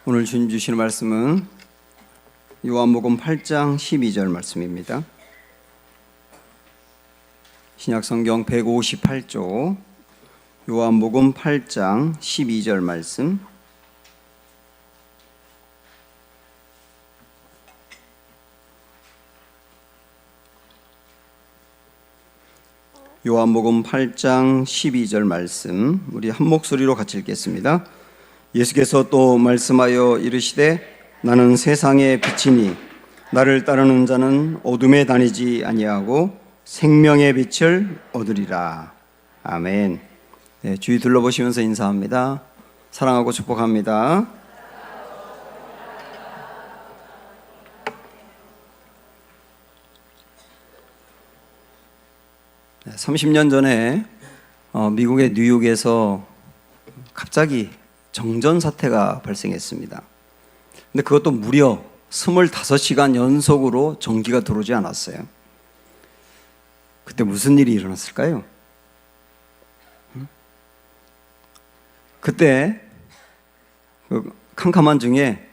오늘 주님 주시는 말씀은 요한복음 8장 12절 말씀입니다. 신약성경 158조 요한복음 8장 12절 말씀. 요한복음 8장 12절 말씀, 우리 한 목소리로 같이 읽겠습니다. 예수께서 또 말씀하여 이르시되 나는 세상의 빛이니 나를 따르는 자는 어둠에 다니지 아니하고 생명의 빛을 얻으리라. 아멘. 네, 주위 둘러보시면서 인사합니다. 사랑하고 축복합니다. 30년 전에 미국의 뉴욕에서 갑자기 정전 사태가 발생했습니다. 근데 그것도 무려 25시간 연속으로 전기가 들어오지 않았어요. 그때 무슨 일이 일어났을까요? 그때 그 캄캄한 중에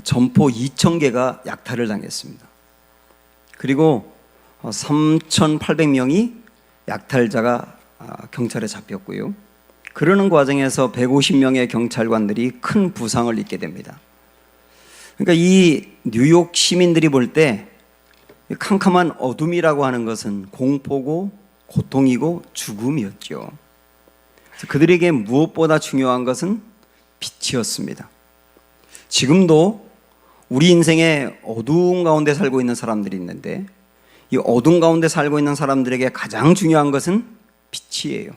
점포 2,000개가 약탈을 당했습니다. 그리고 3,800명이 약탈자가 경찰에 잡혔고요. 그러는 과정에서 150명의 경찰관들이 큰 부상을 입게 됩니다. 그러니까 이 뉴욕 시민들이 볼 때 캄캄한 어둠이라고 하는 것은 공포고 고통이고 죽음이었죠. 그들에게 무엇보다 중요한 것은 빛이었습니다. 지금도 우리 인생의 어두운 가운데 살고 있는 사람들이 있는데 이 어둠 가운데 살고 있는 사람들에게 가장 중요한 것은 빛이에요.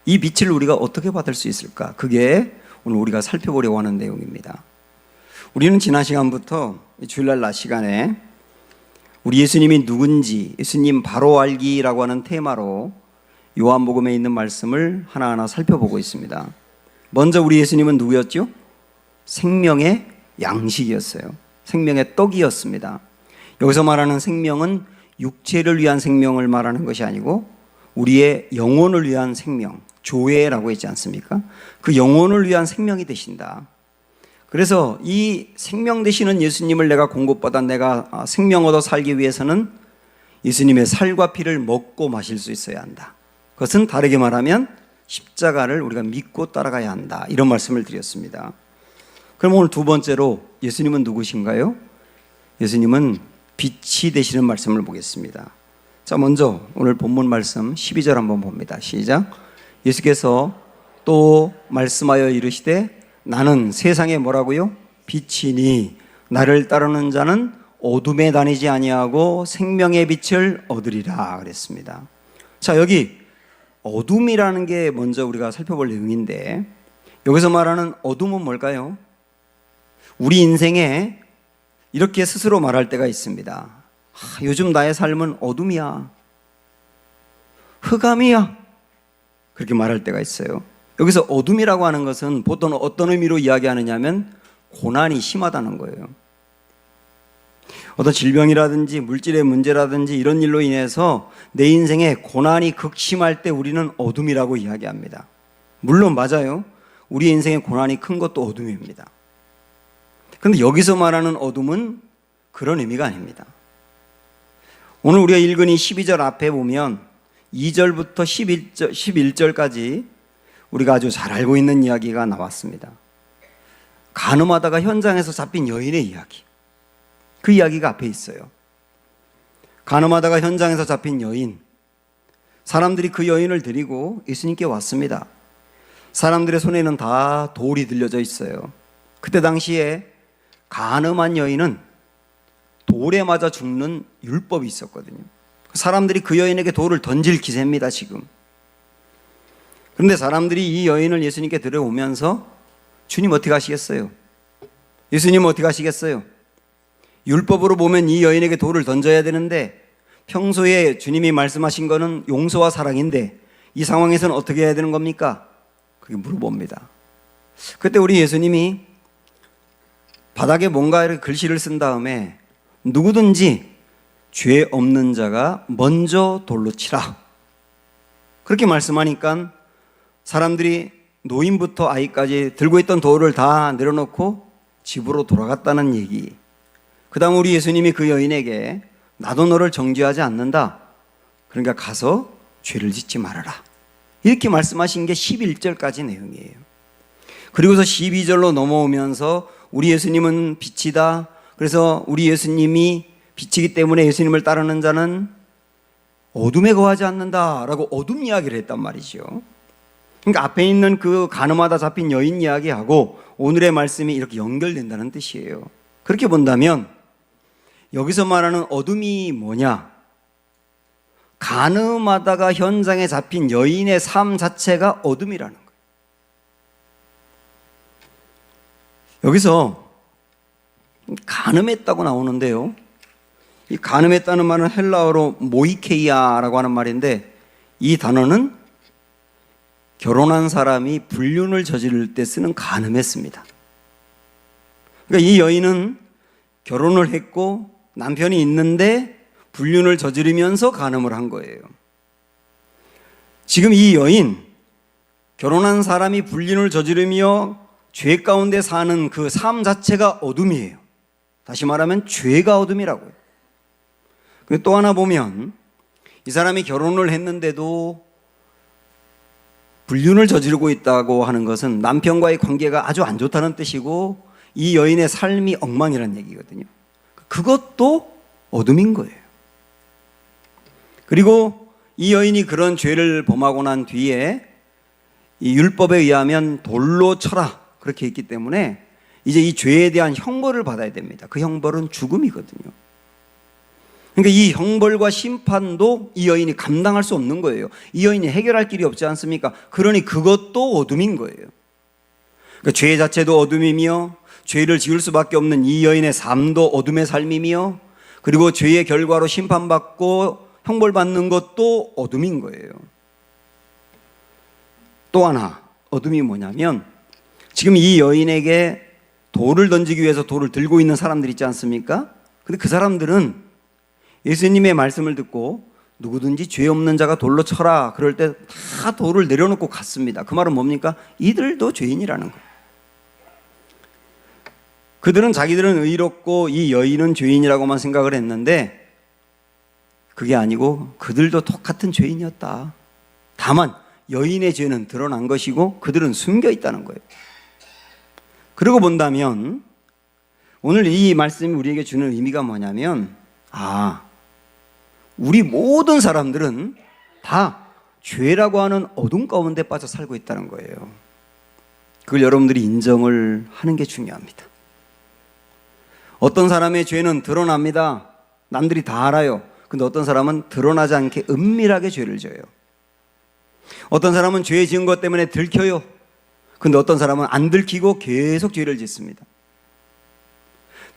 이 빛을 우리가 어떻게 받을 수 있을까? 그게 오늘 우리가 살펴보려고 하는 내용입니다. 우리는 지난 시간부터 주일날 낮 시간에 우리 예수님이 누군지, 예수님 바로 알기라고 하는 테마로 요한복음에 있는 말씀을 하나하나 살펴보고 있습니다. 먼저 우리 예수님은 누구였죠? 생명의 양식이었어요. 생명의 떡이었습니다. 여기서 말하는 생명은 육체를 위한 생명을 말하는 것이 아니고 우리의 영혼을 위한 생명, 조회라고 했지 않습니까? 그 영혼을 위한 생명이 되신다. 그래서 이 생명 되시는 예수님을 내가 공급받아 내가 생명 얻어 살기 위해서는 예수님의 살과 피를 먹고 마실 수 있어야 한다. 그것은 다르게 말하면 십자가를 우리가 믿고 따라가야 한다. 이런 말씀을 드렸습니다. 그럼 오늘 두 번째로 예수님은 누구신가요? 예수님은 빛이 되시는 말씀을 보겠습니다. 자, 먼저 오늘 본문 말씀 12절 한번 봅니다. 시작. 예수께서 또 말씀하여 이르시되 나는 세상에 뭐라고요? 빛이니 나를 따르는 자는 어둠에 다니지 아니하고 생명의 빛을 얻으리라 그랬습니다. 자, 여기 어둠이라는 게 먼저 우리가 살펴볼 내용인데 여기서 말하는 어둠은 뭘까요? 우리 인생에 이렇게 스스로 말할 때가 있습니다. 요즘 나의 삶은 어둠이야, 흑암이야, 그렇게 말할 때가 있어요. 여기서 어둠이라고 하는 것은 보통 어떤 의미로 이야기하느냐 하면 고난이 심하다는 거예요. 어떤 질병이라든지 물질의 문제라든지 이런 일로 인해서 내 인생에 고난이 극심할 때 우리는 어둠이라고 이야기합니다. 물론 맞아요. 우리 인생에 고난이 큰 것도 어둠입니다. 그런데 여기서 말하는 어둠은 그런 의미가 아닙니다. 오늘 우리가 읽은 이 12절 앞에 보면 2절부터 11절까지 우리가 아주 잘 알고 있는 이야기가 나왔습니다. 간음하다가 현장에서 잡힌 여인의 이야기. 그 이야기가 앞에 있어요. 간음하다가 현장에서 잡힌 여인. 사람들이 그 여인을 데리고 예수님께 왔습니다. 사람들의 손에는 다 돌이 들려져 있어요. 그때 당시에 간음한 여인은 돌에 맞아 죽는 율법이 있었거든요. 사람들이 그 여인에게 돌을 던질 기세입니다, 지금. 그런데 사람들이 이 여인을 예수님께 들여오면서 주님 어떻게 하시겠어요? 예수님 어떻게 하시겠어요? 율법으로 보면 이 여인에게 돌을 던져야 되는데 평소에 주님이 말씀하신 거는 용서와 사랑인데 이 상황에서는 어떻게 해야 되는 겁니까? 그렇게 물어봅니다. 그때 우리 예수님이 바닥에 뭔가 이렇게 글씨를 쓴 다음에 누구든지 죄 없는 자가 먼저 돌로 치라, 그렇게 말씀하니까 사람들이 노인부터 아이까지 들고 있던 돌을 다 내려놓고 집으로 돌아갔다는 얘기. 그 다음 우리 예수님이 그 여인에게 나도 너를 정죄하지 않는다. 그러니까 가서 죄를 짓지 말아라. 이렇게 말씀하신 게 11절까지 내용이에요. 그리고서 12절로 넘어오면서 우리 예수님은 빛이다. 그래서 우리 예수님이 빛이기 때문에 예수님을 따르는 자는 어둠에 거하지 않는다라고 어둠 이야기를 했단 말이죠. 그러니까 앞에 있는 그 가늠하다 잡힌 여인 이야기하고 오늘의 말씀이 이렇게 연결된다는 뜻이에요. 그렇게 본다면 여기서 말하는 어둠이 뭐냐? 가늠하다가 현장에 잡힌 여인의 삶 자체가 어둠이라는 거예요. 여기서 가늠했다고 나오는데요. 이 가늠했다는 말은 헬라어로 모이케이아라고 하는 말인데 이 단어는 결혼한 사람이 불륜을 저지를 때 쓰는 가늠했습니다. 그러니까 이 여인은 결혼을 했고 남편이 있는데 불륜을 저지르면서 간음을 한 거예요. 지금 이 여인, 결혼한 사람이 불륜을 저지르며 죄 가운데 사는 그 삶 자체가 어둠이에요. 다시 말하면 죄가 어둠이라고요. 또 하나 보면 이 사람이 결혼을 했는데도 불륜을 저지르고 있다고 하는 것은 남편과의 관계가 아주 안 좋다는 뜻이고 이 여인의 삶이 엉망이라는 얘기거든요. 그것도 어둠인 거예요. 그리고 이 여인이 그런 죄를 범하고 난 뒤에 이 율법에 의하면 돌로 쳐라 그렇게 했기 때문에 이제 이 죄에 대한 형벌을 받아야 됩니다. 그 형벌은 죽음이거든요. 그러니까 이 형벌과 심판도 이 여인이 감당할 수 없는 거예요. 이 여인이 해결할 길이 없지 않습니까? 그러니 그것도 어둠인 거예요. 그러니까 죄 자체도 어둠이며 죄를 지을 수밖에 없는 이 여인의 삶도 어둠의 삶이며 그리고 죄의 결과로 심판받고 형벌받는 것도 어둠인 거예요. 또 하나 어둠이 뭐냐면 지금 이 여인에게 돌을 던지기 위해서 돌을 들고 있는 사람들 있지 않습니까? 근데 그 사람들은 예수님의 말씀을 듣고 누구든지 죄 없는 자가 돌로 쳐라 그럴 때 다 돌을 내려놓고 갔습니다. 그 말은 뭡니까? 이들도 죄인이라는 거예요. 그들은 자기들은 의롭고 이 여인은 죄인이라고만 생각을 했는데 그게 아니고 그들도 똑같은 죄인이었다. 다만 여인의 죄는 드러난 것이고 그들은 숨겨 있다는 거예요. 그러고 본다면 오늘 이 말씀이 우리에게 주는 의미가 뭐냐면 우리 모든 사람들은 다 죄라고 하는 어둠 가운데 빠져 살고 있다는 거예요. 그걸 여러분들이 인정을 하는 게 중요합니다. 어떤 사람의 죄는 드러납니다. 남들이 다 알아요. 근데 어떤 사람은 드러나지 않게 은밀하게 죄를 져요. 어떤 사람은 죄 지은 것 때문에 들켜요. 근데 어떤 사람은 안 들키고 계속 죄를 짓습니다.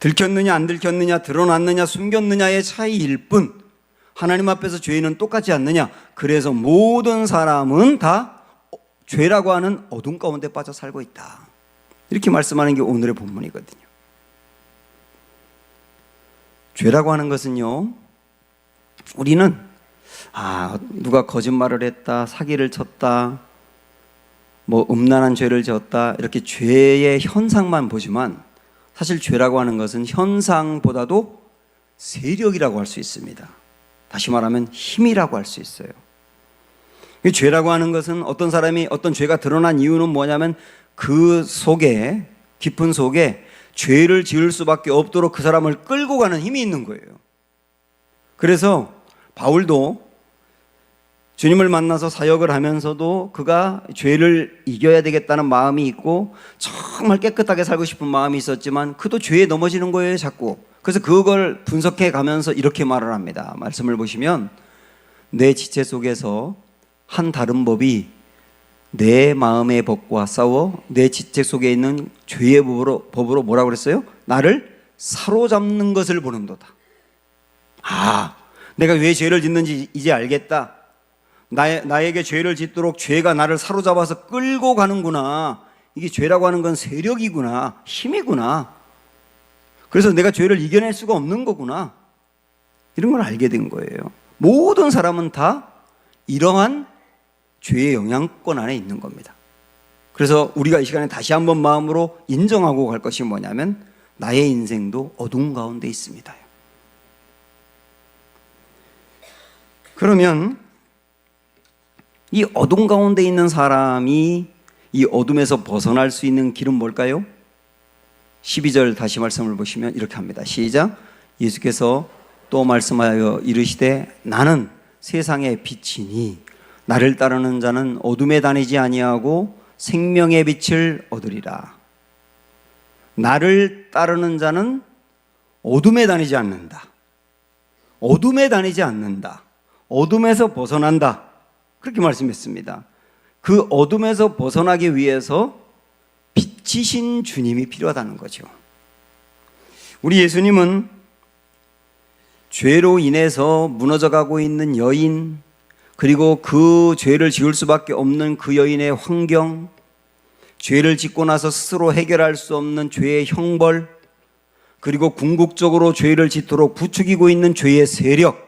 들켰느냐 안 들켰느냐 드러났느냐 숨겼느냐의 차이일 뿐 하나님 앞에서 죄인은 똑같지 않느냐. 그래서 모든 사람은 다 죄라고 하는 어둠 가운데 빠져 살고 있다. 이렇게 말씀하는 게 오늘의 본문이거든요. 죄라고 하는 것은요, 우리는 누가 거짓말을 했다, 사기를 쳤다, 뭐 음란한 죄를 지었다 이렇게 죄의 현상만 보지만 사실 죄라고 하는 것은 현상보다도 세력이라고 할 수 있습니다. 다시 말하면 힘이라고 할 수 있어요. 죄라고 하는 것은 어떤 사람이 어떤 죄가 드러난 이유는 뭐냐면 그 속에 깊은 속에 죄를 지을 수밖에 없도록 그 사람을 끌고 가는 힘이 있는 거예요. 그래서 바울도 주님을 만나서 사역을 하면서도 그가 죄를 이겨야 되겠다는 마음이 있고 정말 깨끗하게 살고 싶은 마음이 있었지만 그도 죄에 넘어지는 거예요, 자꾸. 그래서 그걸 분석해 가면서 이렇게 말을 합니다. 말씀을 보시면 내 지체 속에서 한 다른 법이 내 마음의 법과 싸워 내 지체 속에 있는 죄의 법으로 뭐라고 그랬어요? 나를 사로잡는 것을 보는도다. 내가 왜 죄를 짓는지 이제 알겠다. 나에게 죄를 짓도록 죄가 나를 사로잡아서 끌고 가는구나. 이게 죄라고 하는 건 세력이구나, 힘이구나. 그래서 내가 죄를 이겨낼 수가 없는 거구나. 이런 걸 알게 된 거예요. 모든 사람은 다 이러한 죄의 영향권 안에 있는 겁니다. 그래서 우리가 이 시간에 다시 한번 마음으로 인정하고 갈 것이 뭐냐면 나의 인생도 어둠 가운데 있습니다. 그러면 이 어둠 가운데 있는 사람이 이 어둠에서 벗어날 수 있는 길은 뭘까요? 12절 다시 말씀을 보시면 이렇게 합니다. 시작. 예수께서 또 말씀하여 이르시되 나는 세상의 빛이니 나를 따르는 자는 어둠에 다니지 아니하고 생명의 빛을 얻으리라. 나를 따르는 자는 어둠에 다니지 않는다. 어둠에 다니지 않는다. 어둠에서 벗어난다. 그렇게 말씀했습니다. 그 어둠에서 벗어나기 위해서 빛이신 주님이 필요하다는 거죠. 우리 예수님은 죄로 인해서 무너져가고 있는 여인, 그리고 그 죄를 지을 수밖에 없는 그 여인의 환경, 죄를 짓고 나서 스스로 해결할 수 없는 죄의 형벌, 그리고 궁극적으로 죄를 짓도록 부추기고 있는 죄의 세력,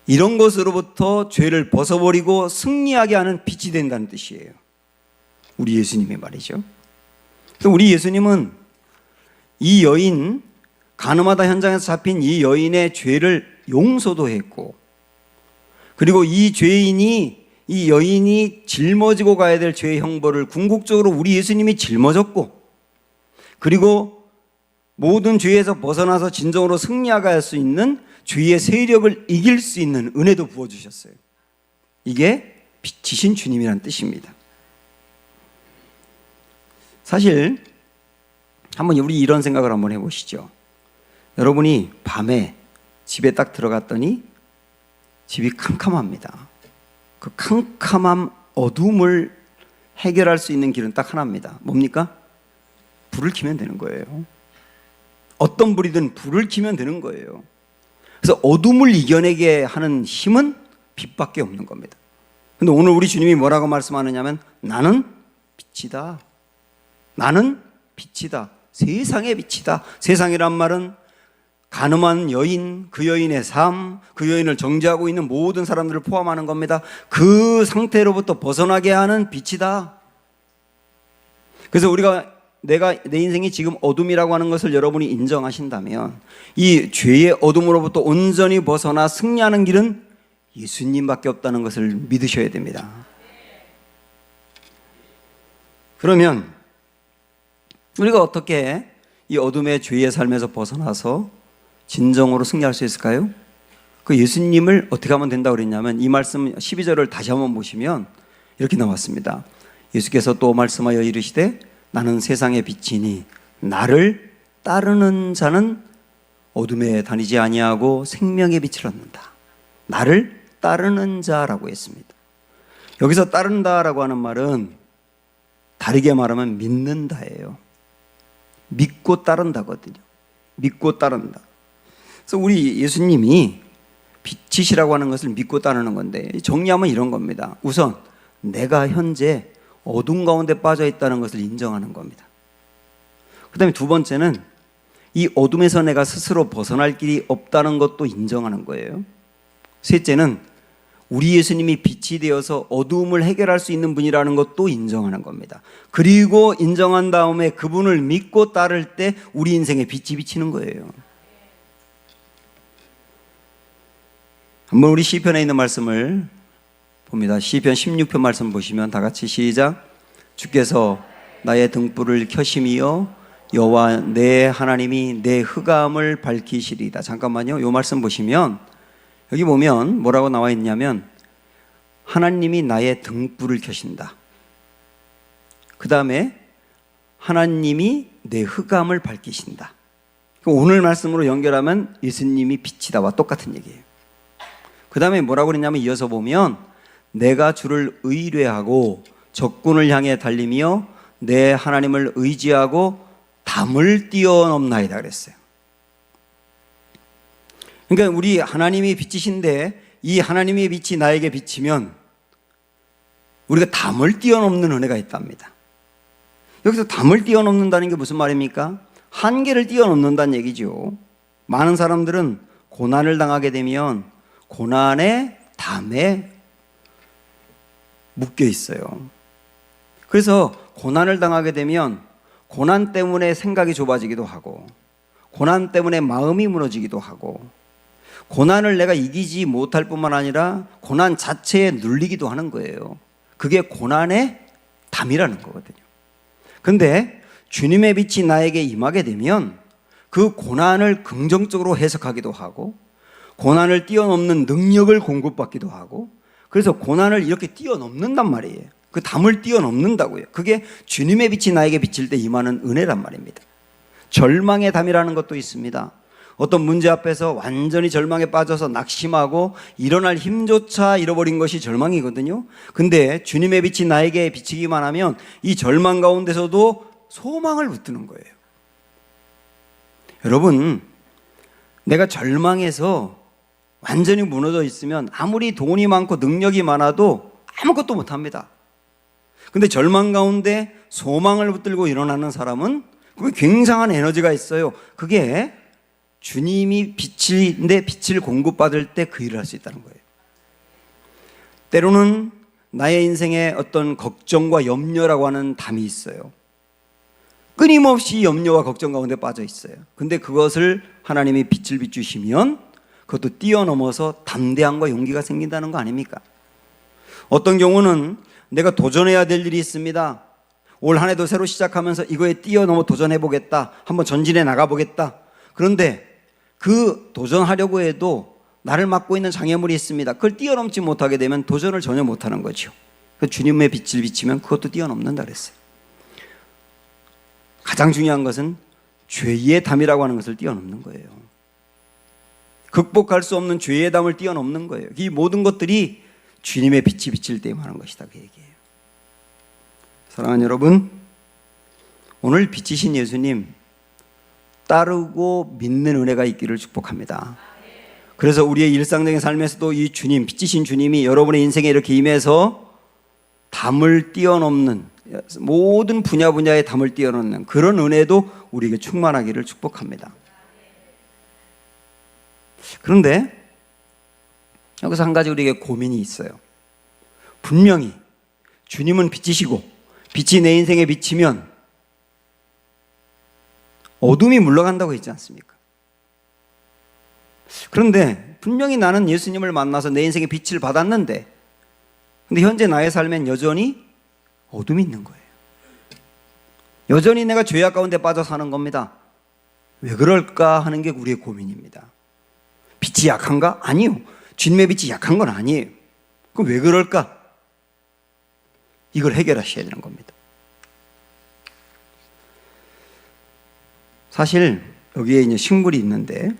이런 것으로부터 죄를 벗어버리고 승리하게 하는 빛이 된다는 뜻이에요. 우리 예수님의 말이죠. 그래서 우리 예수님은 이 여인, 가늠하다 현장에서 잡힌 이 여인의 죄를 용서도 했고, 그리고 이 죄인이, 이 여인이 짊어지고 가야 될 죄의 형벌을 궁극적으로 우리 예수님이 짊어졌고, 그리고 모든 죄에서 벗어나서 진정으로 승리하게 할 수 있는 죄의 세력을 이길 수 있는 은혜도 부어주셨어요. 이게 빛이신 주님이라는 뜻입니다. 사실 한번 우리 이런 생각을 한번 해보시죠. 여러분이 밤에 집에 딱 들어갔더니 집이 캄캄합니다. 그 캄캄한 어둠을 해결할 수 있는 길은 딱 하나입니다. 뭡니까? 불을 켜면 되는 거예요. 어떤 불이든 불을 켜면 되는 거예요. 그래서 어둠을 이겨내게 하는 힘은 빛밖에 없는 겁니다. 근데 오늘 우리 주님이 뭐라고 말씀하느냐면 나는 빛이다. 나는 빛이다. 세상의 빛이다. 세상이란 말은 가늠한 여인, 그 여인의 삶, 그 여인을 정죄하고 있는 모든 사람들을 포함하는 겁니다. 그 상태로부터 벗어나게 하는 빛이다. 그래서 우리가 내 인생이 지금 어둠이라고 하는 것을 여러분이 인정하신다면 이 죄의 어둠으로부터 온전히 벗어나 승리하는 길은 예수님밖에 없다는 것을 믿으셔야 됩니다. 그러면 우리가 어떻게 이 어둠의 죄의 삶에서 벗어나서 진정으로 승리할 수 있을까요? 그 예수님을 어떻게 하면 된다고 그랬냐면 이 말씀 12절을 다시 한번 보시면 이렇게 나왔습니다. 예수께서 또 말씀하여 이르시되 나는 세상의 빛이니 나를 따르는 자는 어둠에 다니지 아니하고 생명의 빛을 얻는다. 나를 따르는 자라고 했습니다. 여기서 따른다라고 하는 말은 다르게 말하면 믿는다예요. 믿고 따른다거든요. 믿고 따른다. 그래서 우리 예수님이 빛이시라고 하는 것을 믿고 따르는 건데 정리하면 이런 겁니다. 우선 내가 현재 어둠 가운데 빠져 있다는 것을 인정하는 겁니다. 그 다음에 두 번째는 이 어둠에서 내가 스스로 벗어날 길이 없다는 것도 인정하는 거예요. 셋째는 우리 예수님이 빛이 되어서 어둠을 해결할 수 있는 분이라는 것도 인정하는 겁니다. 그리고 인정한 다음에 그분을 믿고 따를 때 우리 인생에 빛이 비치는 거예요. 한번 우리 시편에 있는 말씀을 봅니다. 시편 16편 말씀 보시면 다 같이 시작. 주께서 나의 등불을 켜심이여 여호와 내 하나님이 내 흑암을 밝히시리이다. 잠깐만요. 이 말씀 보시면 여기 보면 뭐라고 나와 있냐면 하나님이 나의 등불을 켜신다. 그 다음에 하나님이 내 흑암을 밝히신다. 오늘 말씀으로 연결하면 예수님이 빛이다와 똑같은 얘기예요. 그 다음에 뭐라고 그랬냐면 이어서 보면 내가 주를 의뢰하고 적군을 향해 달리며 내 하나님을 의지하고 담을 뛰어넘나이다 그랬어요. 그러니까 우리 하나님이 빛이신데 이 하나님의 빛이 나에게 비치면 우리가 담을 뛰어넘는 은혜가 있답니다. 여기서 담을 뛰어넘는다는 게 무슨 말입니까? 한계를 뛰어넘는다는 얘기죠. 많은 사람들은 고난을 당하게 되면 고난의 담에 묶여 있어요. 그래서 고난을 당하게 되면 고난 때문에 생각이 좁아지기도 하고, 고난 때문에 마음이 무너지기도 하고, 고난을 내가 이기지 못할 뿐만 아니라 고난 자체에 눌리기도 하는 거예요. 그게 고난의 담이라는 거거든요. 그런데 주님의 빛이 나에게 임하게 되면 그 고난을 긍정적으로 해석하기도 하고, 고난을 뛰어넘는 능력을 공급받기도 하고, 그래서 고난을 이렇게 뛰어넘는단 말이에요. 그 담을 뛰어넘는다고요. 그게 주님의 빛이 나에게 비칠 때 임하는 은혜란 말입니다. 절망의 담이라는 것도 있습니다. 어떤 문제 앞에서 완전히 절망에 빠져서 낙심하고 일어날 힘조차 잃어버린 것이 절망이거든요. 근데 주님의 빛이 나에게 비치기만 하면 이 절망 가운데서도 소망을 붙드는 거예요. 여러분, 내가 절망해서 완전히 무너져 있으면 아무리 돈이 많고 능력이 많아도 아무것도 못합니다. 근데 절망 가운데 소망을 붙들고 일어나는 사람은 그게 굉장한 에너지가 있어요. 그게 주님이 빛인데 빛을 공급받을 때 그 일을 할 수 있다는 거예요. 때로는 나의 인생에 어떤 걱정과 염려라고 하는 담이 있어요. 끊임없이 염려와 걱정 가운데 빠져 있어요. 근데 그것을 하나님이 빛을 비추시면 그것도 뛰어넘어서 담대함과 용기가 생긴다는 거 아닙니까? 어떤 경우는 내가 도전해야 될 일이 있습니다. 올 한 해도 새로 시작하면서 이거에 뛰어넘어 도전해 보겠다. 한번 전진해 나가 보겠다. 그런데 그 도전하려고 해도 나를 막고 있는 장애물이 있습니다. 그걸 뛰어넘지 못하게 되면 도전을 전혀 못하는 거죠. 주님의 빛을 비치면 그것도 뛰어넘는다 그랬어요. 가장 중요한 것은 죄의 담이라고 하는 것을 뛰어넘는 거예요. 극복할 수 없는 죄의 담을 뛰어넘는 거예요. 이 모든 것들이 주님의 빛이 비칠 때 임하는 것이다, 그 얘기예요. 사랑하는 여러분, 오늘 빛이신 예수님 따르고 믿는 은혜가 있기를 축복합니다. 그래서 우리의 일상적인 삶에서도 이 주님, 빛이신 주님이 여러분의 인생에 이렇게 임해서 담을 뛰어넘는, 모든 분야의 담을 뛰어넘는 그런 은혜도 우리에게 충만하기를 축복합니다. 그런데 여기서 한 가지 우리에게 고민이 있어요. 분명히 주님은 빛이시고 빛이 내 인생에 비치면 어둠이 물러간다고 했지 않습니까? 그런데 분명히 나는 예수님을 만나서 내 인생에 빛을 받았는데, 근데 현재 나의 삶엔 여전히 어둠이 있는 거예요. 여전히 내가 죄악 가운데 빠져 사는 겁니다. 왜 그럴까 하는 게 우리의 고민입니다. 빛이 약한가? 아니요. 주님의 빛이 약한 건 아니에요. 그럼 왜 그럴까? 이걸 해결하셔야 되는 겁니다. 사실 여기에 이제 식물이 있는데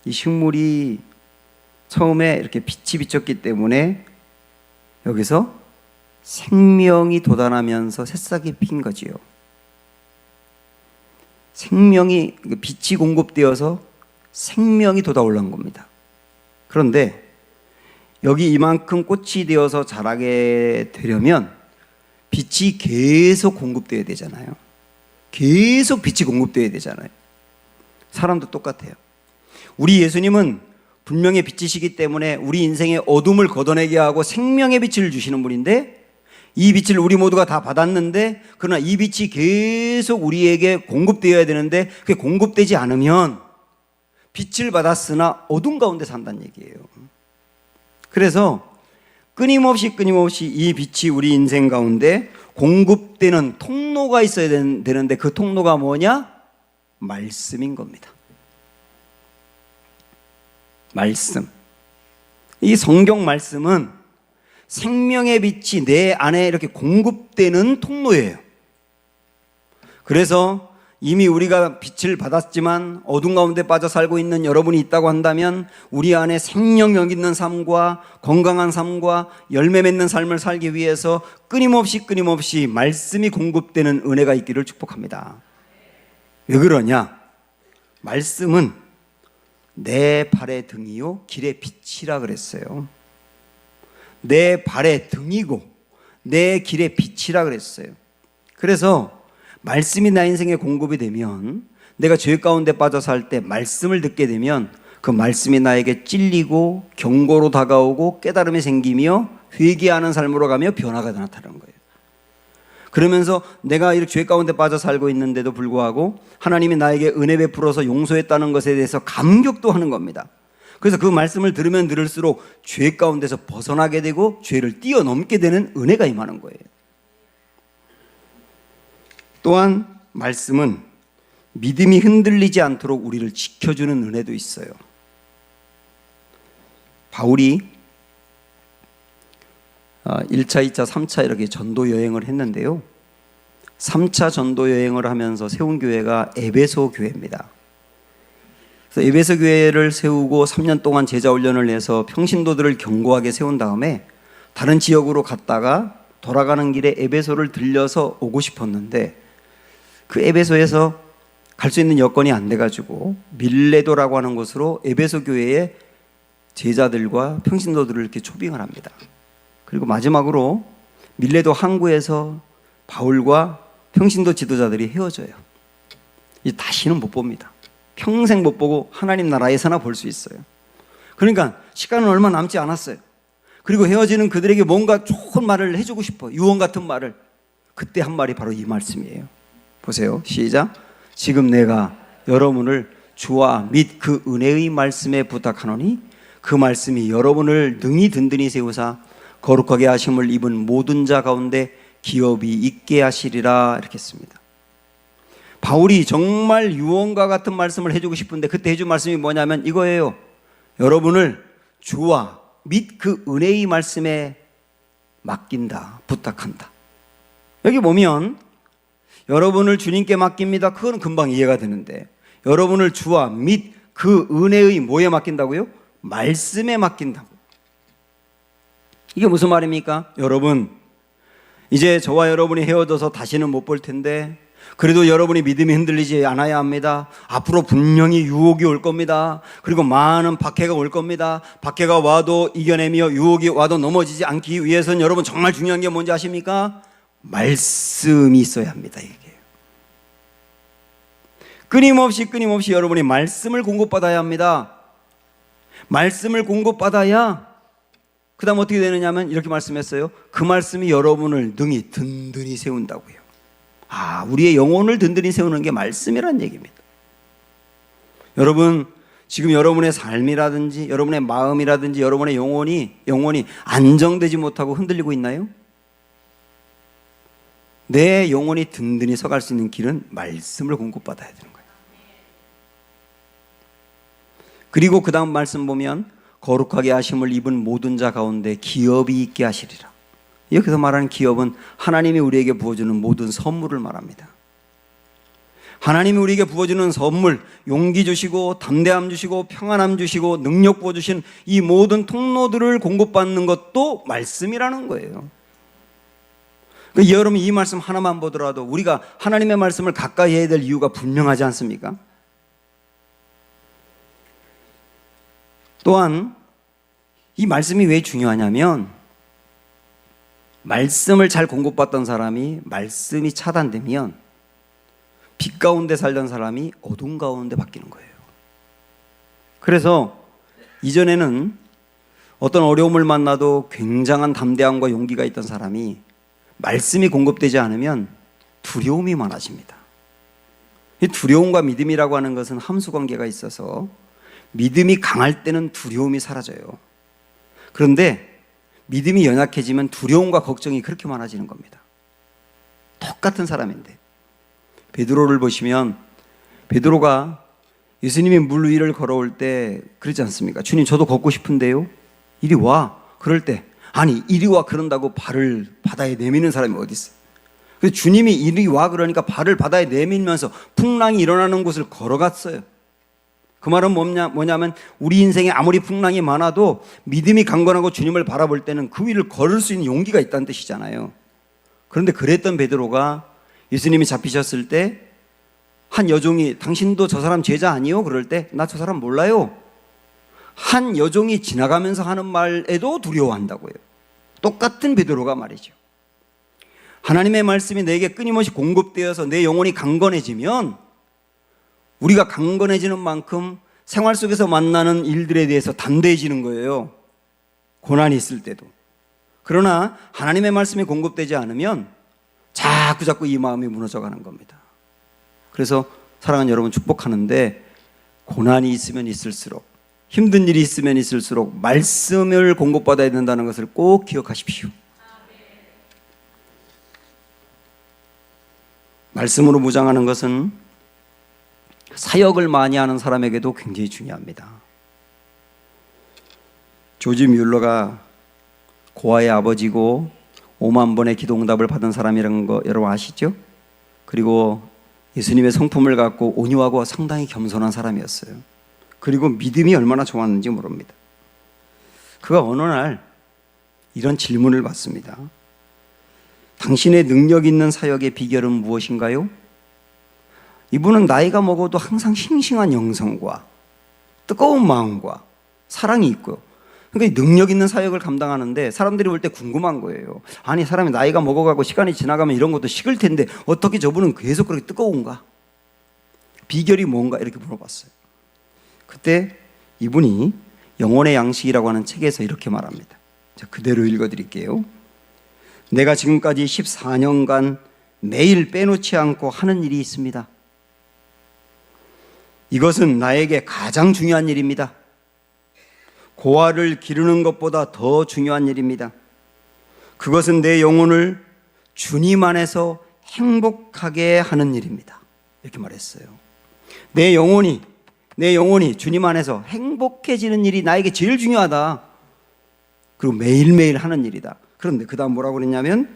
이 식물이 처음에 이렇게 빛이 비쳤기 때문에 여기서 생명이 돋아나면서 새싹이 핀 거지요. 생명이, 빛이 공급되어서 생명이 돋아올라온 겁니다. 그런데 여기 이만큼 꽃이 되어서 자라게 되려면 빛이 계속 공급되어야 되잖아요. 계속 빛이 공급되어야 되잖아요. 사람도 똑같아요. 우리 예수님은 분명히 빛이시기 때문에 우리 인생의 어둠을 걷어내게 하고 생명의 빛을 주시는 분인데, 이 빛을 우리 모두가 다 받았는데, 그러나 이 빛이 계속 우리에게 공급되어야 되는데 그게 공급되지 않으면 빛을 받았으나 어둠 가운데 산다는 얘기예요. 그래서 끊임없이 이 빛이 우리 인생 가운데 공급되는 통로가 있어야 되는데 그 통로가 뭐냐? 말씀인 겁니다. 말씀. 이 성경 말씀은 생명의 빛이 내 안에 이렇게 공급되는 통로예요. 그래서 이미 우리가 빛을 받았지만 어둠 가운데 빠져 살고 있는 여러분이 있다고 한다면 우리 안에 생명력 있는 삶과 건강한 삶과 열매 맺는 삶을 살기 위해서 끊임없이 말씀이 공급되는 은혜가 있기를 축복합니다. 왜 그러냐? 말씀은 내 발의 등이요 길의 빛이라 그랬어요. 내 발의 등이고 내 길의 빛이라 그랬어요. 그래서 말씀이 나 인생에 공급이 되면, 내가 죄 가운데 빠져 살 때 말씀을 듣게 되면 그 말씀이 나에게 찔리고 경고로 다가오고 깨달음이 생기며 회개하는 삶으로 가며 변화가 나타나는 거예요. 그러면서 내가 이렇게 죄 가운데 빠져 살고 있는데도 불구하고 하나님이 나에게 은혜 베풀어서 용서했다는 것에 대해서 감격도 하는 겁니다. 그래서 그 말씀을 들으면 들을수록 죄 가운데서 벗어나게 되고 죄를 뛰어넘게 되는 은혜가 임하는 거예요. 또한 말씀은 믿음이 흔들리지 않도록 우리를 지켜주는 은혜도 있어요. 바울이 1차, 2차, 3차 이렇게 전도 여행을 했는데요. 3차 전도 여행을 하면서 세운 교회가 에베소 교회입니다. 그래서 에베소 교회를 세우고 3년 동안 제자 훈련을 해서 평신도들을 견고하게 세운 다음에 다른 지역으로 갔다가 돌아가는 길에 에베소를 들려서 오고 싶었는데 그 에베소에서 갈 수 있는 여건이 안 돼가지고 밀레도라고 하는 곳으로 에베소 교회의 제자들과 평신도들을 이렇게 초빙을 합니다. 그리고 마지막으로 밀레도 항구에서 바울과 평신도 지도자들이 헤어져요. 이제 다시는 못 봅니다. 평생 못 보고 하나님 나라에서나 볼 수 있어요. 그러니까 시간은 얼마 남지 않았어요. 그리고 헤어지는 그들에게 뭔가 좋은 말을 해주고 싶어. 유언 같은 말을. 그때 한 말이 바로 이 말씀이에요. 보세요. 시작. 지금 내가 여러분을 주와 및 그 은혜의 말씀에 부탁하노니 그 말씀이 여러분을 능히 든든히 세우사 거룩하게 하심을 입은 모든 자 가운데 기업이 있게 하시리라. 이렇게 했습니다. 바울이 정말 유언과 같은 말씀을 해주고 싶은데 그때 해준 말씀이 뭐냐면 이거예요. 여러분을 주와 및 그 은혜의 말씀에 맡긴다, 부탁한다. 여기 보면 여러분을 주님께 맡깁니다. 그건 금방 이해가 되는데 여러분을 주와 및 그 은혜의 뭐에 맡긴다고요? 말씀에 맡긴다고. 이게 무슨 말입니까? 여러분, 이제 저와 여러분이 헤어져서 다시는 못 볼 텐데 그래도 여러분이 믿음이 흔들리지 않아야 합니다. 앞으로 분명히 유혹이 올 겁니다. 그리고 많은 박해가 올 겁니다. 박해가 와도 이겨내며 유혹이 와도 넘어지지 않기 위해서는 여러분 정말 중요한 게 뭔지 아십니까? 말씀이 있어야 합니다. 이게 끊임없이 여러분이 말씀을 공급받아야 합니다. 말씀을 공급받아야 그 다음 어떻게 되느냐면 이렇게 말씀했어요. 그 말씀이 여러분을 능히 든든히 세운다고요. 우리의 영혼을 든든히 세우는 게 말씀이란 얘기입니다. 여러분, 지금 여러분의 삶이라든지 여러분의 마음이라든지 여러분의 영혼이 안정되지 못하고 흔들리고 있나요? 내 영혼이 든든히 서갈 수 있는 길은 말씀을 공급받아야 되는 거예요. 그리고 그 다음 말씀 보면 거룩하게 하심을 입은 모든 자 가운데 기업이 있게 하시리라. 여기서 말하는 기업은 하나님이 우리에게 부어주는 모든 선물을 말합니다. 하나님이 우리에게 부어주는 선물, 용기 주시고 담대함 주시고 평안함 주시고 능력 부어주신 이 모든 통로들을 공급받는 것도 말씀이라는 거예요. 그러니까 여러분 이 말씀 하나만 보더라도 우리가 하나님의 말씀을 가까이 해야 될 이유가 분명하지 않습니까? 또한 이 말씀이 왜 중요하냐면 말씀을 잘 공급받던 사람이 말씀이 차단되면 빛 가운데 살던 사람이 어둠 가운데 바뀌는 거예요. 그래서 이전에는 어떤 어려움을 만나도 굉장한 담대함과 용기가 있던 사람이 말씀이 공급되지 않으면 두려움이 많아집니다. 이 두려움과 믿음이라고 하는 것은 함수관계가 있어서 믿음이 강할 때는 두려움이 사라져요. 그런데 믿음이 연약해지면 두려움과 걱정이 그렇게 많아지는 겁니다. 똑같은 사람인데 베드로를 보시면 베드로가 예수님이 물 위를 걸어올 때 그러지 않습니까? 주님 저도 걷고 싶은데요. 이리 와. 그럴 때 아니 이리 와 그런다고 발을 바다에 내미는 사람이 어디 있어요? 그래서 주님이 이리 와 그러니까 발을 바다에 내밀면서 풍랑이 일어나는 곳을 걸어갔어요. 그 말은 뭐냐면 우리 인생에 아무리 풍랑이 많아도 믿음이 강건하고 주님을 바라볼 때는 그 위를 걸을 수 있는 용기가 있다는 뜻이잖아요. 그런데 그랬던 베드로가 예수님이 잡히셨을 때 한 여종이 당신도 저 사람 제자 아니요? 그럴 때 나 저 사람 몰라요. 한 여종이 지나가면서 하는 말에도 두려워한다고요. 똑같은 베드로가 말이죠. 하나님의 말씀이 내게 끊임없이 공급되어서 내 영혼이 강건해지면 우리가 강건해지는 만큼 생활 속에서 만나는 일들에 대해서 담대해지는 거예요. 고난이 있을 때도. 그러나 하나님의 말씀이 공급되지 않으면 자꾸 이 마음이 무너져가는 겁니다. 그래서 사랑하는 여러분, 축복하는데 고난이 있으면 있을수록, 힘든 일이 있으면 있을수록 말씀을 공급받아야 된다는 것을 꼭 기억하십시오. 말씀으로 무장하는 것은 사역을 많이 하는 사람에게도 굉장히 중요합니다. 조지 뮬러가 고아의 아버지고 5만 번의 기도응답을 받은 사람이라는 거 여러분 아시죠? 그리고 예수님의 성품을 갖고 온유하고 상당히 겸손한 사람이었어요. 그리고 믿음이 얼마나 좋았는지 모릅니다. 그가 어느 날 이런 질문을 받습니다. 당신의 능력 있는 사역의 비결은 무엇인가요? 이분은 나이가 먹어도 항상 싱싱한 영성과 뜨거운 마음과 사랑이 있고요. 그러니까 능력 있는 사역을 감당하는데 사람들이 볼 때 궁금한 거예요. 아니, 사람이 나이가 먹어가고 시간이 지나가면 이런 것도 식을 텐데 어떻게 저분은 계속 그렇게 뜨거운가? 비결이 뭔가? 이렇게 물어봤어요. 그때 이분이 영혼의 양식이라고 하는 책에서 이렇게 말합니다. 자, 그대로 읽어드릴게요. 내가 지금까지 14년간 매일 빼놓지 않고 하는 일이 있습니다. 이것은 나에게 가장 중요한 일입니다. 고아를 기르는 것보다 더 중요한 일입니다. 그것은 내 영혼을 주님 안에서 행복하게 하는 일입니다. 이렇게 말했어요. 내 영혼이 주님 안에서 행복해지는 일이 나에게 제일 중요하다. 그리고 매일매일 하는 일이다. 그런데 그 다음 뭐라고 그랬냐면,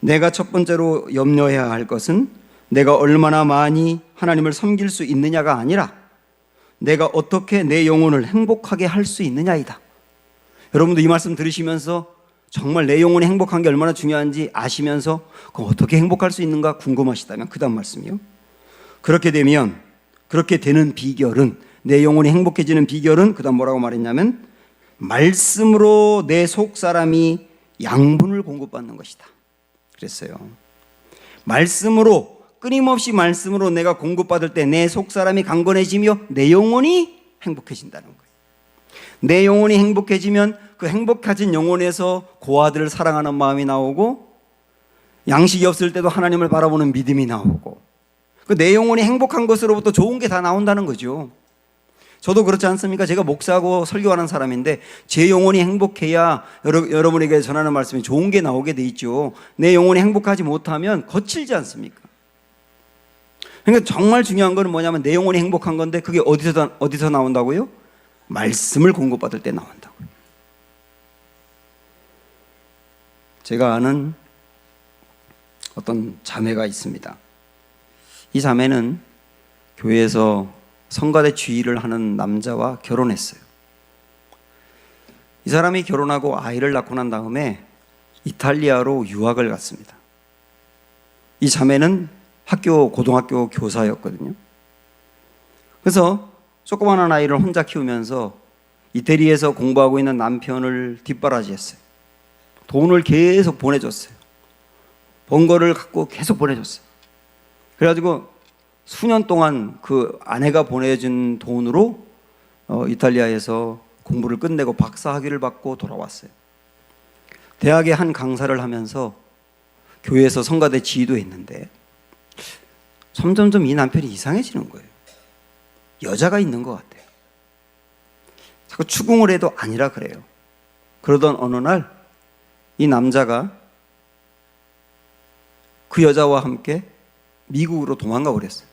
내가 첫 번째로 염려해야 할 것은 내가 얼마나 많이 하나님을 섬길 수 있느냐가 아니라 내가 어떻게 내 영혼을 행복하게 할 수 있느냐이다. 여러분도 이 말씀 들으시면서 정말 내 영혼이 행복한 게 얼마나 중요한지 아시면서 그럼 어떻게 행복할 수 있는가 궁금하시다면 그 다음 말씀이요. 그렇게 되는 비결은, 내 영혼이 행복해지는 비결은 그 다음 뭐라고 말했냐면, 말씀으로 내 속사람이 양분을 공급받는 것이다. 그랬어요. 끊임없이 말씀으로 내가 공급받을 때 내 속사람이 강건해지며 내 영혼이 행복해진다는 거예요. 내 영혼이 행복해지면 그 행복해진 영혼에서 고아들을 사랑하는 마음이 나오고, 양식이 없을 때도 하나님을 바라보는 믿음이 나오고, 그 내 영혼이 행복한 것으로부터 좋은 게 다 나온다는 거죠. 저도 그렇지 않습니까? 제가 목사하고 설교하는 사람인데 제 영혼이 행복해야 여러분에게 전하는 말씀이 좋은 게 나오게 돼 있죠. 내 영혼이 행복하지 못하면 거칠지 않습니까? 그러니까 정말 중요한 건 뭐냐면 내 영혼이 행복한 건데 그게 어디서 나온다고요? 말씀을 공급받을 때 나온다고요. 제가 아는 어떤 자매가 있습니다. 이 자매는 교회에서 성가대 주의를 하는 남자와 결혼했어요. 이 사람이 결혼하고 아이를 낳고 난 다음에 이탈리아로 유학을 갔습니다. 이 자매는 고등학교 교사였거든요. 그래서 조그마한 아이를 혼자 키우면서 이태리에서 공부하고 있는 남편을 뒷바라지했어요. 돈을 계속 보내줬어요. 번 거를 갖고 계속 보내줬어요. 그래가지고 수년 동안 그 아내가 보내준 돈으로 이탈리아에서 공부를 끝내고 박사 학위를 받고 돌아왔어요. 대학의 한 강사를 하면서 교회에서 성가대 지휘도 했는데 점점점 이 남편이 이상해지는 거예요. 여자가 있는 것 같아요. 자꾸 추궁을 해도 아니라 그래요. 그러던 어느 날 이 남자가 그 여자와 함께 미국으로 도망가 버렸어요.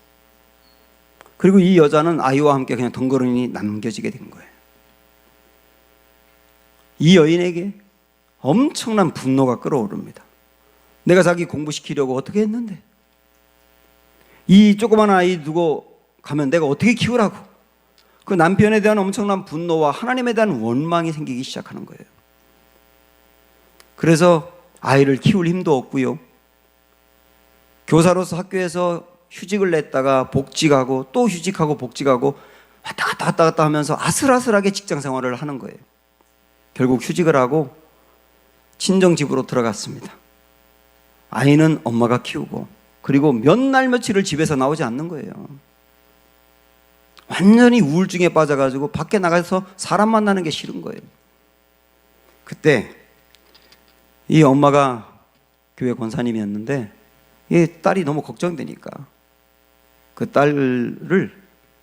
그리고 이 여자는 아이와 함께 그냥 덩그러니 남겨지게 된 거예요. 이 여인에게 엄청난 분노가 끓어오릅니다. 내가 자기 공부시키려고 어떻게 했는데, 이 조그만 아이 두고 가면 내가 어떻게 키우라고. 그 남편에 대한 엄청난 분노와 하나님에 대한 원망이 생기기 시작하는 거예요. 그래서 아이를 키울 힘도 없고요, 교사로서 학교에서 휴직을 냈다가 복직하고 또 휴직하고 복직하고 왔다 갔다 하면서 아슬아슬하게 직장 생활을 하는 거예요. 결국 휴직을 하고 친정집으로 들어갔습니다. 아이는 엄마가 키우고, 그리고 몇 날 며칠을 집에서 나오지 않는 거예요. 완전히 우울증에 빠져가지고 밖에 나가서 사람 만나는 게 싫은 거예요. 그때 이 엄마가 교회 권사님이었는데 이 딸이 너무 걱정되니까 그 딸을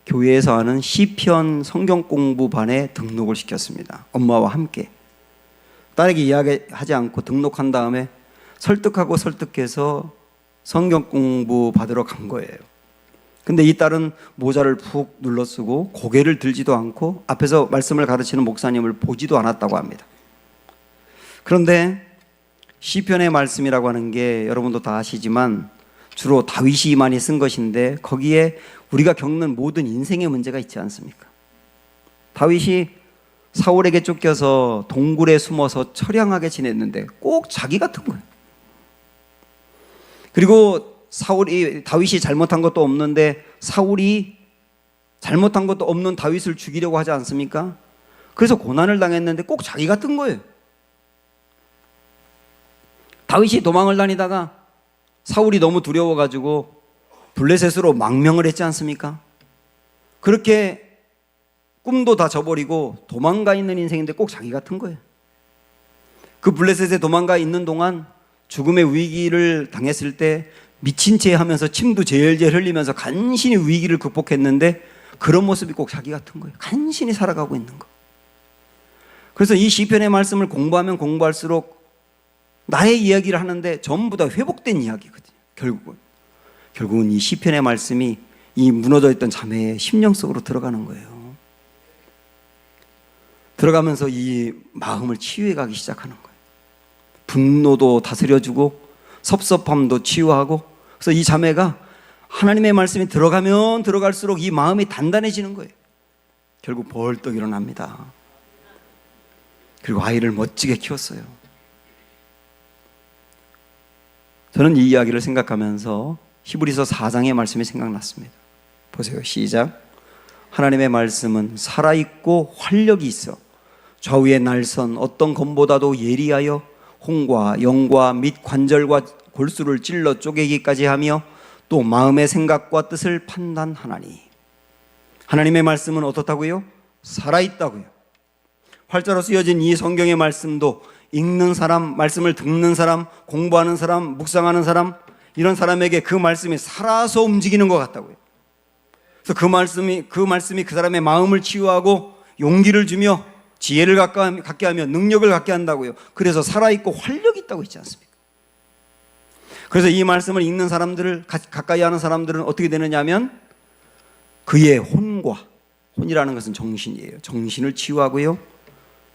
교회에서 하는 시편 성경 공부반에 등록을 시켰습니다. 엄마와 함께. 딸에게 이야기하지 않고 등록한 다음에 설득하고 설득해서 성경 공부 받으러 간 거예요. 근데 이 딸은 모자를 푹 눌러 쓰고 고개를 들지도 않고 앞에서 말씀을 가르치는 목사님을 보지도 않았다고 합니다. 그런데 시편의 말씀이라고 하는 게 여러분도 다 아시지만 주로 다윗이 많이 쓴 것인데 거기에 우리가 겪는 모든 인생의 문제가 있지 않습니까? 다윗이 사울에게 쫓겨서 동굴에 숨어서 처량하게 지냈는데 꼭 자기 같은 거예요. 그리고 다윗이 잘못한 것도 없는데 사울이 잘못한 것도 없는 다윗을 죽이려고 하지 않습니까? 그래서 고난을 당했는데 꼭 자기 같은 거예요. 다윗이 도망을 다니다가 사울이 너무 두려워가지고 블레셋으로 망명을 했지 않습니까? 그렇게 꿈도 다 저버리고 도망가 있는 인생인데 꼭 자기 같은 거예요. 그 블레셋에 도망가 있는 동안 죽음의 위기를 당했을 때 미친 채 하면서 침도 제일제일 흘리면서 간신히 위기를 극복했는데 그런 모습이 꼭 자기 같은 거예요. 간신히 살아가고 있는 거. 그래서 이 시편의 말씀을 공부하면 공부할수록 나의 이야기를 하는데 전부 다 회복된 이야기거든요. 결국은 이 시편의 말씀이 이 무너져 있던 자매의 심령 속으로 들어가는 거예요. 들어가면서 이 마음을 치유해 가기 시작하는 거예요. 분노도 다스려주고 섭섭함도 치유하고. 그래서 이 자매가 하나님의 말씀이 들어가면 들어갈수록 이 마음이 단단해지는 거예요. 결국 벌떡 일어납니다. 그리고 아이를 멋지게 키웠어요. 저는 이 이야기를 생각하면서 히브리서 4장의 말씀이 생각났습니다. 보세요. 시작. 하나님의 말씀은 살아있고 활력이 있어 좌우의 날선 어떤 검보다도 예리하여 혼과 영과 및 관절과 골수를 찔러 쪼개기까지 하며 또 마음의 생각과 뜻을 판단하나니. 하나님의 말씀은 어떻다고요? 살아있다고요. 활자로 쓰여진 이 성경의 말씀도 읽는 사람, 말씀을 듣는 사람, 공부하는 사람, 묵상하는 사람, 이런 사람에게 그 말씀이 살아서 움직이는 것 같다고요. 그래서 그 말씀이 그 사람의 마음을 치유하고 용기를 주며 지혜를 갖게 하며 능력을 갖게 한다고요. 그래서 살아있고 활력이 있다고 했지 않습니까? 그래서 이 말씀을 읽는 사람들을 가까이 하는 사람들은 어떻게 되느냐 하면 그의 혼이라는 것은 정신이에요. 정신을 치유하고요.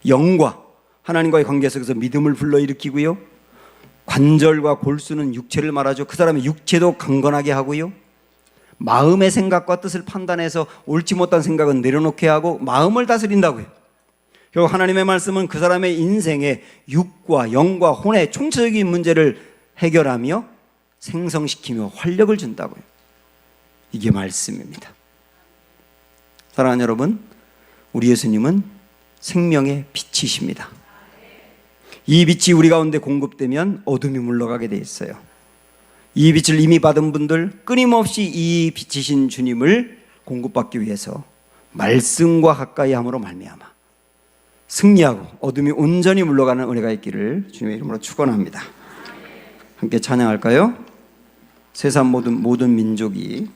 영과 하나님과의 관계 속에서 믿음을 불러일으키고요. 관절과 골수는 육체를 말하죠. 그 사람의 육체도 강건하게 하고요. 마음의 생각과 뜻을 판단해서 옳지 못한 생각은 내려놓게 하고 마음을 다스린다고요. 결국 하나님의 말씀은 그 사람의 인생의 육과 영과 혼의 총체적인 문제를 해결하며 생성시키며 활력을 준다고요. 이게 말씀입니다. 사랑하는 여러분, 우리 예수님은 생명의 빛이십니다. 이 빛이 우리 가운데 공급되면 어둠이 물러가게 돼 있어요. 이 빛을 이미 받은 분들 끊임없이 이 빛이신 주님을 공급받기 위해서 말씀과 가까이 함으로 말미암아 승리하고 어둠이 온전히 물러가는 은혜가 있기를 주님의 이름으로 축원합니다. 함께 찬양할까요? 세상 모든 민족이